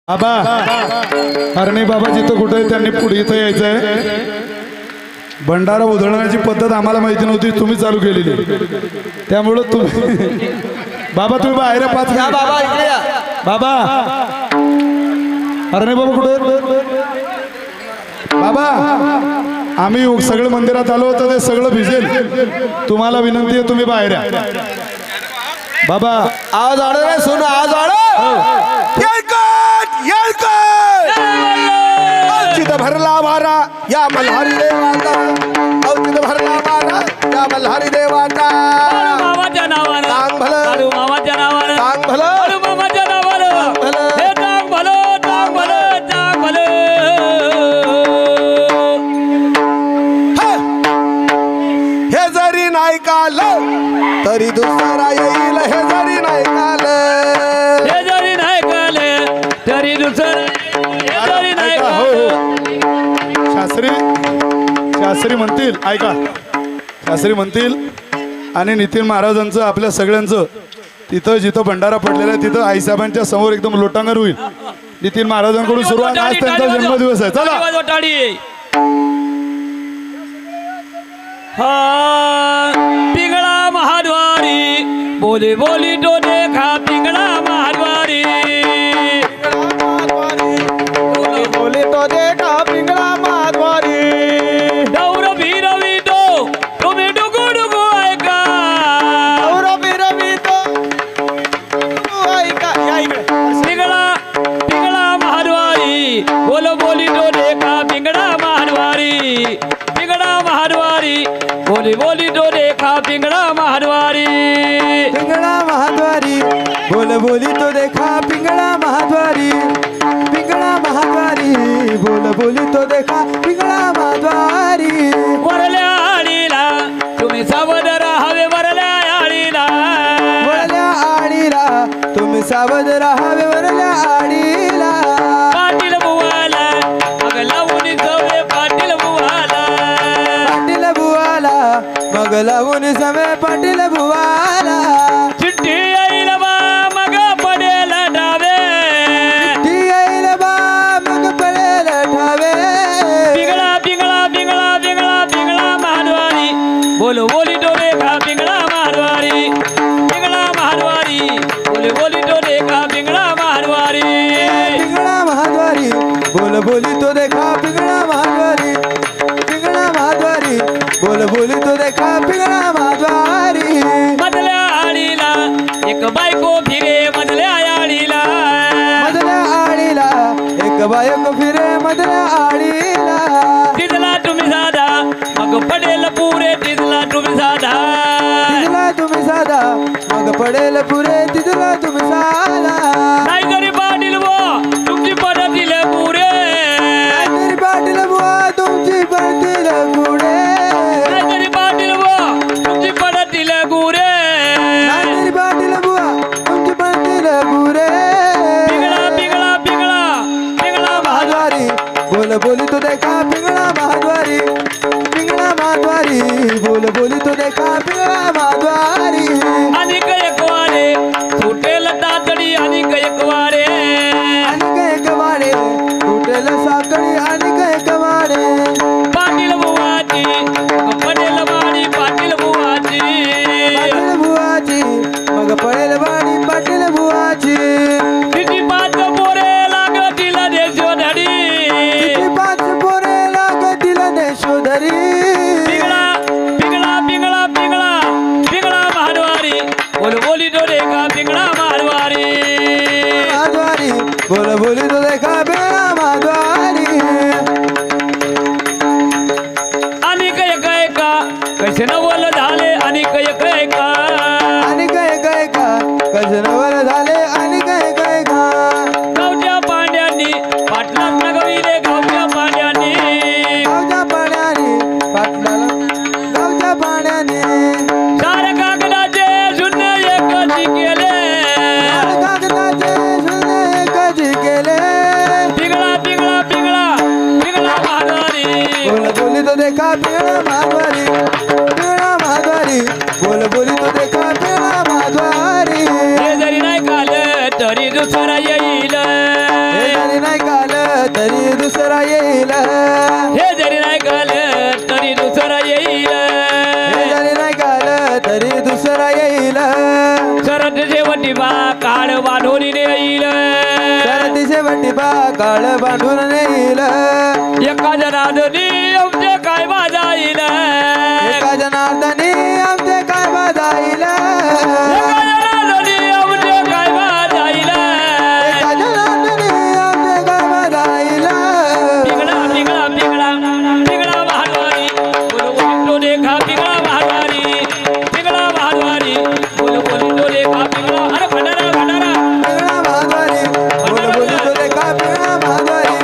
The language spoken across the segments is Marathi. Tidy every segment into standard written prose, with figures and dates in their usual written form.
बाबा हरणे बाबा जिथं कुठे त्यांनी पुढे इथं यायचंय। भंडारा उधळण्याची पद्धत आम्हाला माहिती नव्हती, तुम्ही चालू केलेली, त्यामुळे तुम्ही बाबा तुम्ही बाहेर पाच घ्या। बाबा इकडे या। बाबा हरणे बाबा कुठे? बाबा आम्ही सगळं मंदिरात आलो होतो, ते सगळं भिजेल, तुम्हाला विनंती आहे तुम्ही बाहेर या। बाबा आवाज आडो रे, सुन आवाज आडो। औचित भरला मारा या मल्हारी देवाचा, औचित भरला मारा या मल्हारी देवाचा। मामाच्या नावानं टांग भलं, काळू मामाच्या नावानं टांग भलं, काळू मामाच्या नावानं भलं। हे टांग भलं, टांग भलं, टांग भलं। हे जरी नाही काल तरी दुसरा येईल, हे जरी नाही काल, हे जरी नाही कळले तरी दुसरं, हे जरी नाही ऐका, हो कळले। हो शास्त्री म्हणतील, ऐका शास्त्री म्हणतील आणि नितीन महाराजांचं आपल्या सगळ्यांचं तिथं जिथं भंडारा पडलेला आहे तिथं आईसाहेबांच्या समोर एकदम लोटांगण होईल। नितीन महाराजांकडून सुरुवात, आज त्यांचा जन्मदिवस आहे। चला हा पिंगळा महाद्वारी बोली बोली तो देखा पिंगळा महाद्वारी बोले तो देखा पिंगळा महाद्वारी। डौर भीरवी तो तुम्ही डुगू डुगू ऐका, रवी तो ऐका या इकडे। पिंगळा पिंगळा महाद्वारी बोल बोली तो देखा पिंगळा महाद्वारी, पिंगळा महाद्वारी बोली बोली तो देखा पिंगळा महाद्वारी। पिंगळा महाद्वारी बोल बोली तो देखा पिंगळा महाद्वारी, पिंगळा महाद्वारी बोल बोली तो देखा पिंगळा महाद्वारी। वरल्या आळीला तुम्ही सावध राहावे, वरल्या आळीला, वरल्या आडीला तुम्ही सावध राहावे, वरल्या आडीला। पाटील बुवाला मग लावून जावे, पाटील बुवाला, पाटील बुवाला मग लावून सवे, पाटील बुवाला। चिठ्ठी येईल बा मग पडेल डावे, ती येईल बा मग पडेल ठावे। पिंगळा पिंगळा पिंगळा पिंगळा पिंगळा महाद्वारी बोल बोली तो देखा पिंगळा महाद्वारी, पिंगळा महाद्वारी बोल बोली तो देखा पिंगळा महाद्वारी। पिंगळा महाद्वारी बोल बोली तो देखा पिंगळा महाद्वारी, पिंगळा महाद्वारी बोल बोली तो देखा पिंगळा महाद्वारी। मधल्या आळीला एक बायको फिरे, मधल्या आळीला, मधल्या आडीला एक बायको फिरे, मधल्या आडीला। तिथला तुम्ही साधा मग पडेल पुरे, तिथला तुम्ही साधा, तिथला तुम्ही साधा मग पडेल पुरे, तिथला तुम्ही साधा। नाही तरी पाटील बुवा तुमची पडतील पुरे, तरी पाटील बुवा तुमची पडतील गुडे, नाही तरी पाटील बुवा तुमची पडतील गुरे। तरी पाटील बुवा तुमची पडतील गुरे। पिंगळा पिंगळा पिंगळा पिंगळा महाद्वारी बोल बोली तो देखा पिंगळा महाद्वारी, पिंगळा महाद्वारी बोल बोली तो देखा पिंगळा महाद्वारी। अनिक एक वारे सुटेल तातडी, अनिक एक वारे, अनेक एक वाडे तुटेल साखळी, अनेक एक वाडे। पाटील बुवाची मग पडेल वाडी, पाटील बुवाची, पाटील बुवाची मग पडेल वाडी, पाटील बुवाची। किती पाच पोरे लागतील देशोधडी, किती पाच पोरे लागतील देशोधरी। पिंगळा पिंगळा पिंगळा पिंगळा पिंगळा महाद्वारी बोल बोली तो देखा पिंगळा महाद्वारी। महाद्वारी बोल बोली तो देखा पिंगळा महाद्वारी। अनिक एक एका कसे नवल झाले, अनिक एक एका, अनेक एक एका कजनवर झाले, अनेक एक एका। गावच्या पांड्यांनी पाटलात नगविले, गावच्या पांड्यांनी, गावच्या पाण्याने पाटलाला, गावच्या पाण्याने सारे कागदाचे शून्य एकची केले, कागदाचे शून्य एकची केले। पिंगळा पिंगळा पिंगळा पिंगळा महाद्वारी बोल बोली तो देखा पिंगळा महाद्वारी, पिंगळा महाद्वारी बोल बोली तो देखा पिंगळा महाद्वारी। हे जरी नाही काल तरी दुसरा येईल, हे तरी दुसरा येईल हे जरी नाही कळलं तरी दुसरं येईल हे जरी नाही काल तरी दुसरा येईल शरद शेवटी बा काळ वाढून येईल शरद शेवटी बा काळ बांधून नेईल एका जनार्दनी आमचे काय वाजाईल एका जनार्दनी आमचे काय बाजाईल एका जनार्दनी आमचे काय वाजाईल एका जनार्दनी आमचे काय बाजाईल पिंगळा पिंगळा पिंगळा पिंगळा महाद्वारी बोल बोली तो देखा पिंगळा महाद्वारी पिंगळा महाद्वारी बोल बोली तो देखा पिंगळा अरे भंडारा भंडारा पिंगळा महाद्वारी बोल बोली तो देखा पिंगळा महाद्वारी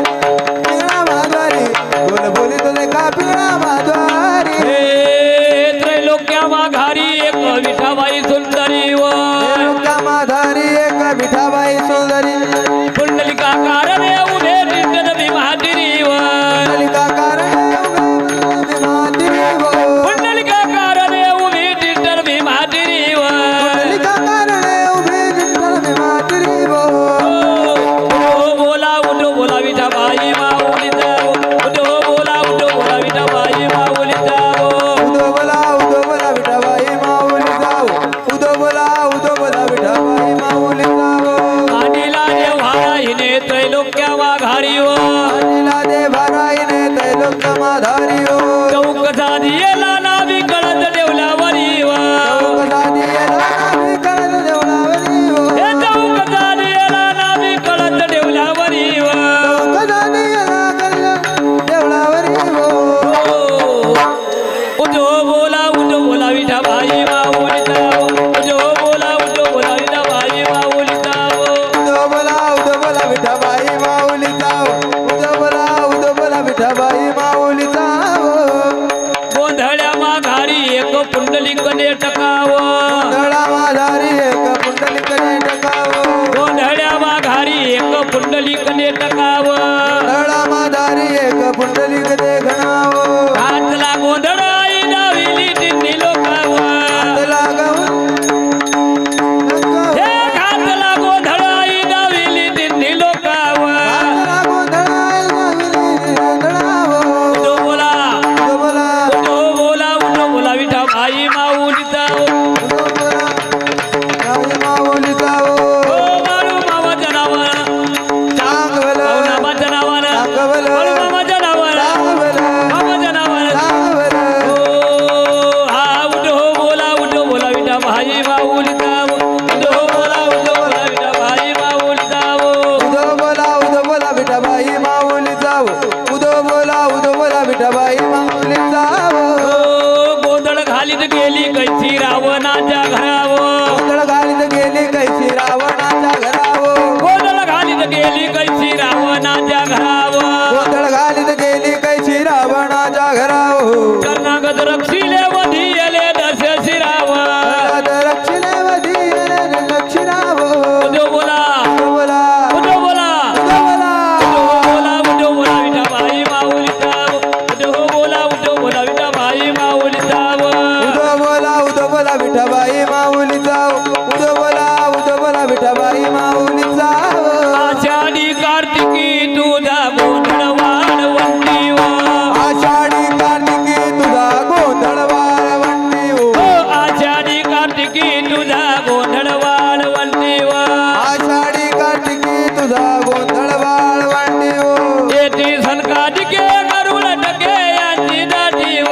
पिंगळा महाद्वारी बोल बोली तो देखा पिंगळा महाद्वारी हे त्रैलोक्या माघारी एक विठाबाई सुंदरी व लोका माधारी एक विठाबाई सुंदरी पुंडलिका कारणे उभे टिंडन भीमातिरी व पुंडलिका कारणे भीमातिरी वो पुंडलिका कारणे उभे टिंडन भीमातिरी व पुंडलिका कारणे उभे जिंकल भीमातिरी वो उठो बोला विठाबाई माऊली जाओ उठो बोला विठाबाई माऊली जाओ उदो बोला विठाबाई माऊली जाऊ उदो बोला विठाबाई माऊली जाऊ पाणीला देव्हारा हिने त्रैलोक्या माघारी व अनिला देवाराईने त्रैलोक्य माधारी हो चौक साधियेला नावी कळत देवल्यावरी व कसा दियला नावी कळत देवळावरी हो हे चौक साधियेला नावी कळत देवल्यावरी व कसा दियला कळत देवळावरी हो उठो बोला विठाबाई माऊली जाओ उठो बोला विठाबाई माऊली जाओ उदो बोला विठाबाई माऊली जाऊ उदो बोला विठाबाई माऊली जाऊ गोंधळ्या माघारी एक पुंडलिकने टकावं दळा माधारी एक पुंडलिकने टकावो गोंधळ्या माघारी एक पुंडलिकने टकावं दळा माधारी एक पुंडलिक दे घणावो घातला गोंधळ आई डाविली तिन्ही लोकावं हे घातला गोंधळ आई डाविली तिन्ही लोकावं उठो बोला विठाबाई माऊली जाओ ओ मारू मामा जनावर मामा जनावर मारू मामा जनावर मामा जनावर ओ हा उठो बोला विठाबाई माऊली जाओ उठो बोला विठाबाई माऊली जाओ विठाबाई माऊली जाऊ उदो बोला विठाबाई माऊली जाऊ गोंधळ घालीत गेली कैची रावणाच्या घरावर गोंधळ घालीत गेली कैसी रावणाच्या घरावो गोंधळ घालीत गेली कैची रावणाच्या घरावर गोंधळ घालीत गेली कैसी रावणाच्या घरावो कर्णागत रक्षिले वधियले दश शिरावर दक्षिणेवधी दक्षिणावो उठो बोला बोला उठो बोला बोला उठो बोला विठाबाई माऊली जाओ उठो बोला विठाबाई माऊली जाओ उदो बोला विठाबाई माऊली जाऊ उदो बोला विठाबाई माऊली जाऊ आषाढी कार्तिकी तुझा गोंधळ वाढवंती व आषाढी कार्तिकी तुझा गोंधळ वाळवंटी हो आषाढी कार्तिकी तुझा गोंधळ वाढवंती व आषाढी कार्तिकी तुझा गोंधळ वाळवंटी हो येती सनकादिके करुण टके यांची दाटी व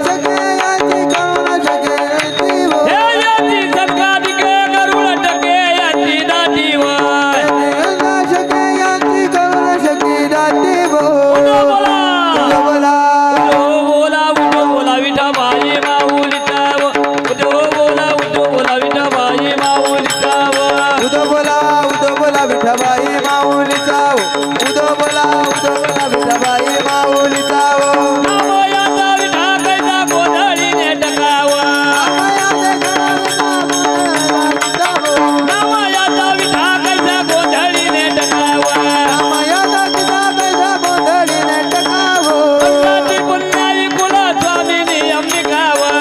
शके याची करुण शके ती हो हे येती सनकादिके करुण टके यांची दाटी व शके याची करुण शकी दाती हो उठो बोला बोला उठो बोला विठाबाई माऊली जाओ उठो बोला विठाबाई माऊली जाओ उदो बोला विठाबाई माऊली जाऊ उदो बोला विठाबाई माऊली जाऊ नामयाचा विठा कैसा गोंधळीने टकावा नामयाचा विठा कैसा गोंधळीने टकावा पंचाची पुण्याई कुल स्वामिनी अंबिकावा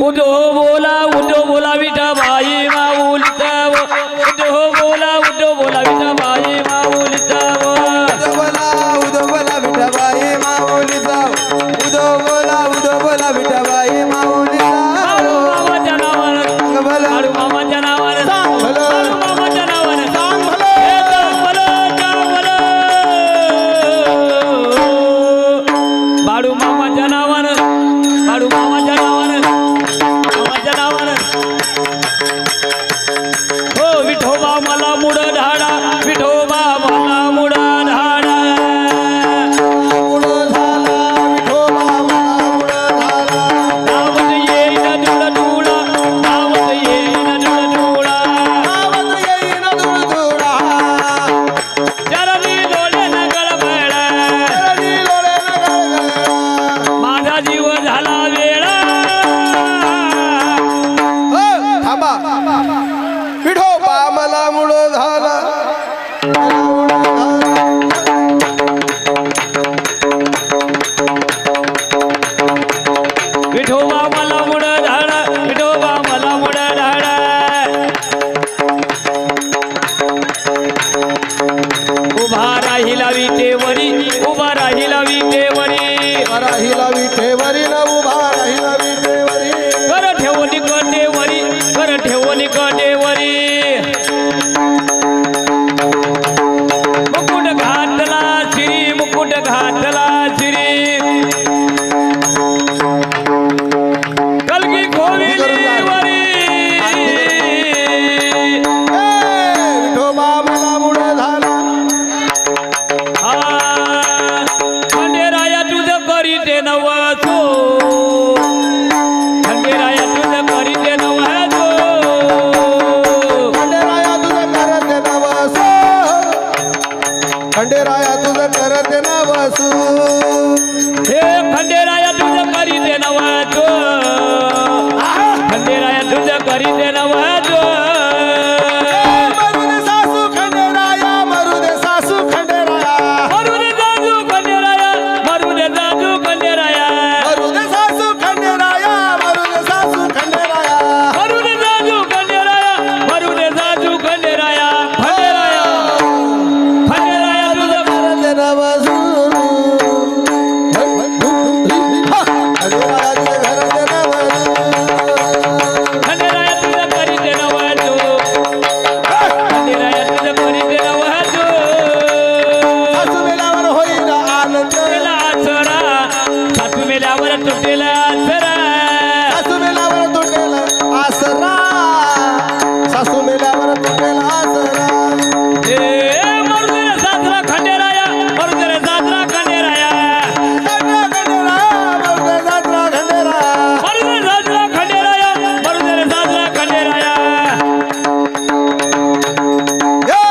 उठो बोला विठाबाई माऊलीचा उद्धव बोला विठाबाई माऊलीचा उदो बोला विठाबाई माऊलीचा उदो बोला विठाबाई माऊलीचा मामाच्या नावानं भलं मामाच्या नावानं भलं मामाच्या नावानं सांग भलं बाळू मामाच्या नावानं हो विठोबा मला मुड ढाडा विठोबा मला मुड ढाडा मुळं झाला विठोबा मला मुळं झाला धावत येईन धुळधुळा धावत येईन धुळधुळा गावात येईन धुळधुळा चरणी लोळेन गळबळ चरणी लोळेन गळगळ माझा जीव झाला वेळा थांबा विठोबा मला मुळं झाला विठोबा मला मुड ढाडा विठोबा मला मुड ढाडा उभा राहिला विटेवरी उभा राहिला विटेवरी राहिला विठेवरी न उभा राहिला विठेवरी कर ठेवली कटेवरी कर ठेवली कटेवरी मुकुट घातला श्री मुकुट घातला श्री कलगी खोविली वरी विठोबा मला मुळं झाला हा खंडेराया तुझं करीते नवसो खंडेराया तुझं करीते नवसो खंडेराया तुझं करते नवसू खंडेराया तुझं करते नवसू हे खंडेराया तुझं करीते नवसो खंडेराया तुझं करीते नवसो मरुदे सासू खंडेराया मरुदे सासू खंडेराया मरुदे जाजू खंडेराया मरुदे जाजू खंडेराया मरुदे सासू खंडेराया मरुदे सासू खंडेराया मरुदे जाजू खंडेराया मरुदे जाजू खंडेराया खंडेराया खंडेराया तुझं करते नवसू खंडेराया तुझं करते नवसू खंडेराया तुझं करीते नवसो खंडेराया तुझं करीते नवसो सासू मेल्यावर होईल आनंद तुटेला आसरा सासू मेल्यावर तुटेला आसरा सासू मेल्यावर तुटेल आसरा सासू मेल्यावर तुटेल आसरा हे मरुदे सासरा खंडेराया मरुदे सासरा खंडेराया खंडेराया मरुदे सासरा खंडेराया मरुदे सासरा खंडेराया मरुदे सासरा खंडेराया हे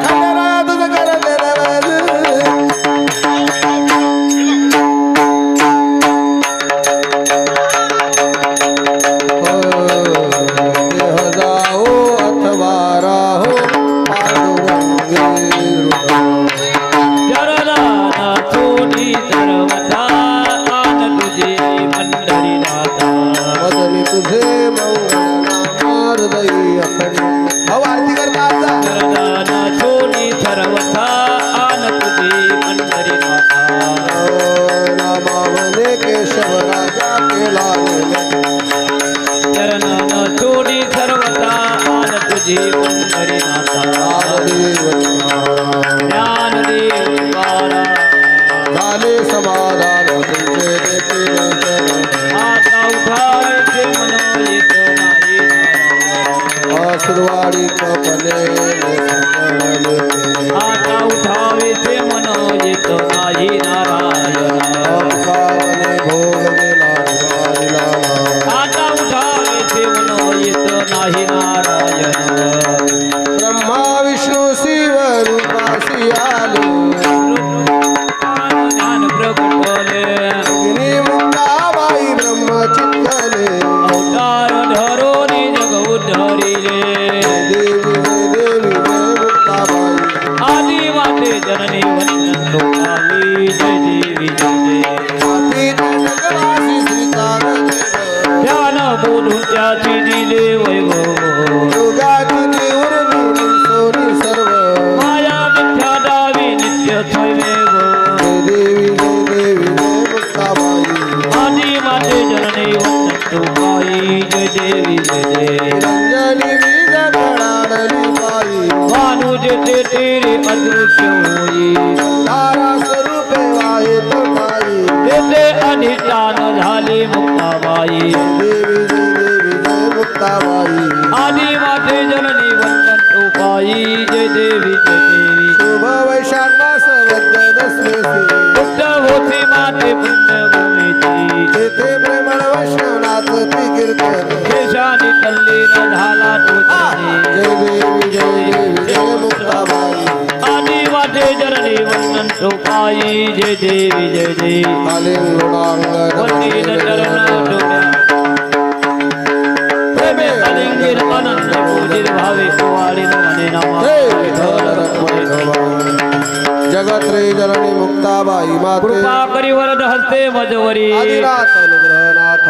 खंडेराया तुझं करते नवसू देह जाओ अथवा राहो पांडुरंगी चरणाना सोनी सर्वथा आन तुझे पंढरीनाथा मदनी तुझे मंगलनामारदयी अखंड आरती करता चरणाना सोनी सर्वथा आन तुझे पंढरीनाथा नामावने केशव राजा केला चरणाना सोनी सर्वथा आन तुझे पंढरीनाथा ज्ञानदेव तुकारा झाले समाधान तुझे देते वचन आता उठायचे मन येत नाही नारायण. आशीर्वादी कपने आता उठावेचे मन येत नाही नारायण भोग गेला आता उठावेचे मन येत नाही नारायण ब्रह्मा विष्णू शिव रूपासी आलो ज्ञान प्रगटले अग्नी मुक्ताबाई ब्रह्म चित्तले अवतार धरोनी जग उद्धरिले देवी जय मुक्ताबाई आदि माते जननी वंदन लोकाली जय देवी जय देवी जगवासी श्री ध्यान बोलून नित्याची दिले वैभव योगाची निवृत्ती सोनी सर्व माया मिथ्या डावी नित्य स्वयंभव जय देवी जय मुक्ताबाई आदि माते जननी वंदन बाई जय देवी जय देवी रंजनी बीज कळाडली बाई भानुजे ते तेरे अदृश्य होई तारा स्वरूपे वाहे तो बाई तेथे अधिष्ठान झाली मुक्ताबाई देवी जय मुक्ताबाई आदि माते जननी वंदन बाई जय देवी जय देवी शुभ वैशाख मास वद्य दशमीसी बुद्ध होती माते पुण्यभूमीची तेथे ब्रह्मण वैष्णवनाथ ती कीर्तन देशाने तल्लीन झाला तो जय देवी जय मुक्ताबाई आदि माते जननी वंदन बाई जय देवी जय देवी कालीन वंदीन चरण डोळ्या प्रेमे कलिंगीर अनंत पूजित भावे कुवाळीन म्हणे जगत्रे जननी मुक्ताबाई माते कृपा करी वरद हस्ते मजवरी आदिनाथ अनुग्रहनाथ